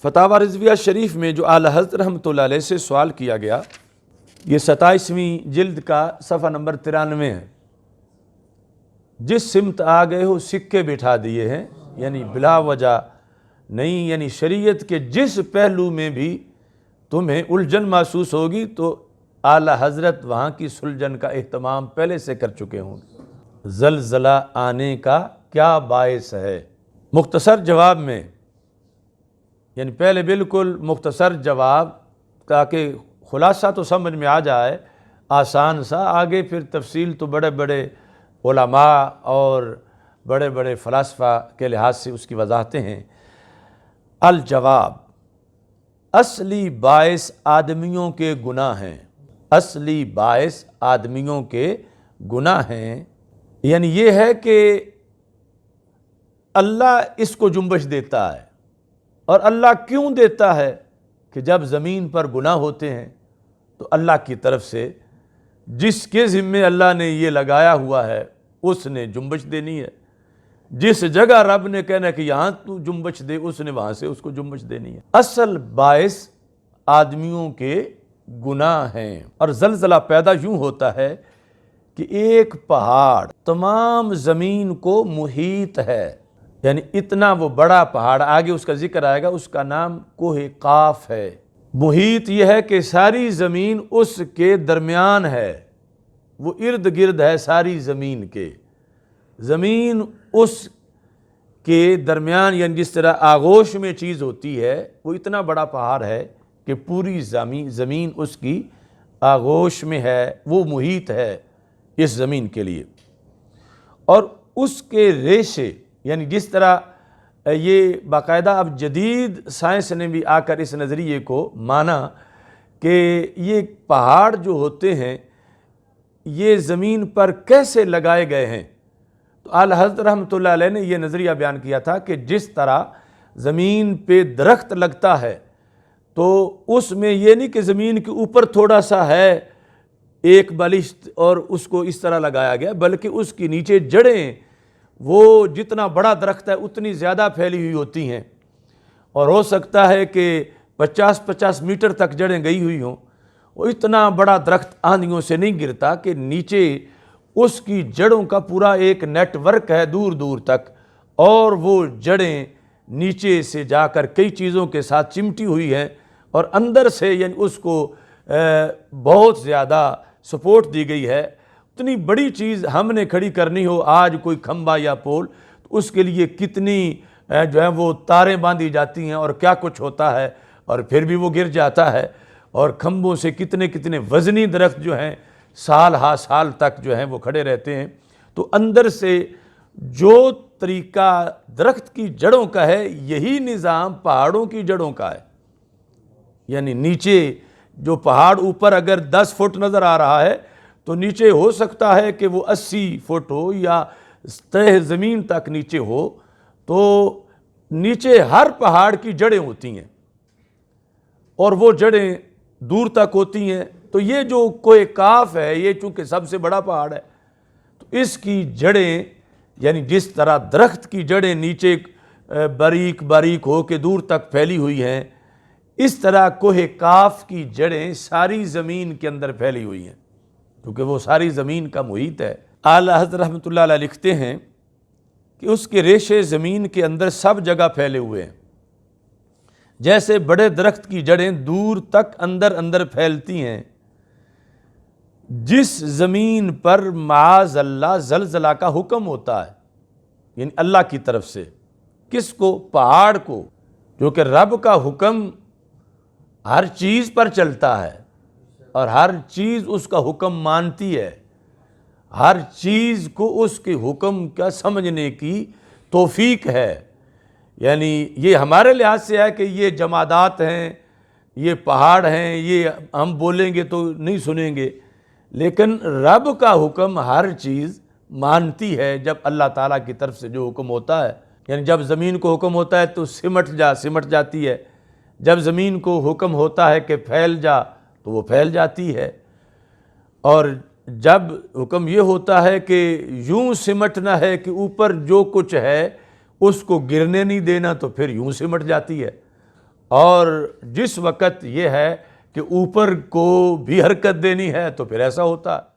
فتاوی رضویہ شریف میں جو اعلیٰ حضرت رحمۃ اللہ علیہ سے سوال کیا گیا، یہ 27ویں جلد کا صفحہ نمبر 93 ہے۔ جس سمت آ گئے ہو سکے بٹھا دیے ہیں، یعنی بلا وجہ نہیں، یعنی شریعت کے جس پہلو میں بھی تمہیں الجھن محسوس ہوگی تو اعلیٰ حضرت وہاں کی سلجھن کا اہتمام پہلے سے کر چکے ہوں گے۔ زلزلہ آنے کا کیا باعث ہے؟ مختصر جواب میں، یعنی پہلے بالکل مختصر جواب تاکہ خلاصہ تو سمجھ میں آ جائے آسان سا، آگے پھر تفصیل تو بڑے بڑے علماء اور بڑے بڑے فلاسفہ کے لحاظ سے اس کی وضاحتیں ہیں۔ الجواب، اصلی باعث آدمیوں کے گناہ ہیں، اصلی باعث آدمیوں کے گناہ ہیں، یعنی یہ ہے کہ اللہ اس کو جنبش دیتا ہے، اور اللہ کیوں دیتا ہے کہ جب زمین پر گناہ ہوتے ہیں تو اللہ کی طرف سے جس کے ذمے اللہ نے یہ لگایا ہوا ہے اس نے جنبش دینی ہے، جس جگہ رب نے کہنا ہے کہ یہاں تو جنبش دے اس نے وہاں سے اس کو جنبش دینی ہے۔ اصل باعث آدمیوں کے گناہ ہیں، اور زلزلہ پیدا یوں ہوتا ہے کہ ایک پہاڑ تمام زمین کو محیط ہے، یعنی اتنا وہ بڑا پہاڑ، آگے اس کا ذکر آئے گا، اس کا نام کوہ قاف ہے۔ محیط یہ ہے کہ ساری زمین اس کے درمیان ہے، وہ ارد گرد ہے ساری زمین کے، زمین اس کے درمیان، یعنی جس طرح آغوش میں چیز ہوتی ہے وہ اتنا بڑا پہاڑ ہے کہ پوری زمین اس کی آغوش میں ہے، وہ محیط ہے اس زمین کے لیے۔ اور اس کے ریشے، یعنی جس طرح یہ باقاعدہ اب جدید سائنس نے بھی آ کر اس نظریے کو مانا کہ یہ پہاڑ جو ہوتے ہیں یہ زمین پر کیسے لگائے گئے ہیں، تو اعلیٰ حضرت رحمۃ اللہ علیہ نے یہ نظریہ بیان کیا تھا کہ جس طرح زمین پہ درخت لگتا ہے تو اس میں یہ نہیں کہ زمین کے اوپر تھوڑا سا ہے ایک بالشت اور اس کو اس طرح لگایا گیا، بلکہ اس کی نیچے جڑیں، وہ جتنا بڑا درخت ہے اتنی زیادہ پھیلی ہوئی ہوتی ہیں، اور ہو سکتا ہے کہ 50 میٹر تک جڑیں گئی ہوئی ہوں۔ وہ اتنا بڑا درخت آندھیوں سے نہیں گرتا کہ نیچے اس کی جڑوں کا پورا ایک نیٹ ورک ہے دور دور تک، اور وہ جڑیں نیچے سے جا کر کئی چیزوں کے ساتھ چمٹی ہوئی ہیں، اور اندر سے یعنی اس کو بہت زیادہ سپورٹ دی گئی ہے۔ اتنی بڑی چیز ہم نے کھڑی کرنی ہو آج، کوئی کھمبا یا پول، تو اس کے لیے کتنی جو ہے وہ تاریں باندھی جاتی ہیں اور کیا کچھ ہوتا ہے، اور پھر بھی وہ گر جاتا ہے، اور کھمبوں سے کتنے وزنی درخت جو ہیں سال ہا سال تک جو ہیں وہ کھڑے رہتے ہیں۔ تو اندر سے جو طریقہ درخت کی جڑوں کا ہے یہی نظام پہاڑوں کی جڑوں کا ہے، یعنی نیچے جو پہاڑ اوپر اگر 10 فٹ نظر آ رہا ہے تو نیچے ہو سکتا ہے کہ وہ 80 فٹ ہو یا تہ زمین تک نیچے ہو، تو نیچے ہر پہاڑ کی جڑیں ہوتی ہیں اور وہ جڑیں دور تک ہوتی ہیں۔ تو یہ جو کوہ قاف ہے یہ چونکہ سب سے بڑا پہاڑ ہے تو اس کی جڑیں، یعنی جس طرح درخت کی جڑیں نیچے باریک باریک ہو کے دور تک پھیلی ہوئی ہیں، اس طرح کوہ قاف کی جڑیں ساری زمین کے اندر پھیلی ہوئی ہیں، کیونکہ وہ ساری زمین کا محیط ہے۔ اعلیٰ حضرت رحمۃ اللہ علیہ لکھتے ہیں کہ اس کے ریشے زمین کے اندر سب جگہ پھیلے ہوئے ہیں، جیسے بڑے درخت کی جڑیں دور تک اندر پھیلتی ہیں۔ جس زمین پر معاذ اللہ زلزلہ کا حکم ہوتا ہے، یعنی اللہ کی طرف سے، کس کو؟ پہاڑ کو، جو کہ رب کا حکم ہر چیز پر چلتا ہے اور ہر چیز اس کا حکم مانتی ہے، ہر چیز کو اس کے حکم کا سمجھنے کی توفیق ہے۔ یعنی یہ ہمارے لحاظ سے ہے کہ یہ جمادات ہیں، یہ پہاڑ ہیں، یہ ہم بولیں گے تو نہیں سنیں گے، لیکن رب کا حکم ہر چیز مانتی ہے جب اللہ تعالیٰ کی طرف سے جو حکم ہوتا ہے۔ یعنی جب زمین کو حکم ہوتا ہے تو سمٹ جاتی ہے، جب زمین کو حکم ہوتا ہے کہ پھیل جا تو وہ پھیل جاتی ہے، اور جب حکم یہ ہوتا ہے کہ یوں سمٹنا ہے کہ اوپر جو کچھ ہے اس کو گرنے نہیں دینا تو پھر یوں سمٹ جاتی ہے۔ اور جس وقت یہ ہے کہ اوپر کو بھی حرکت دینی ہے تو پھر ایسا ہوتا ہے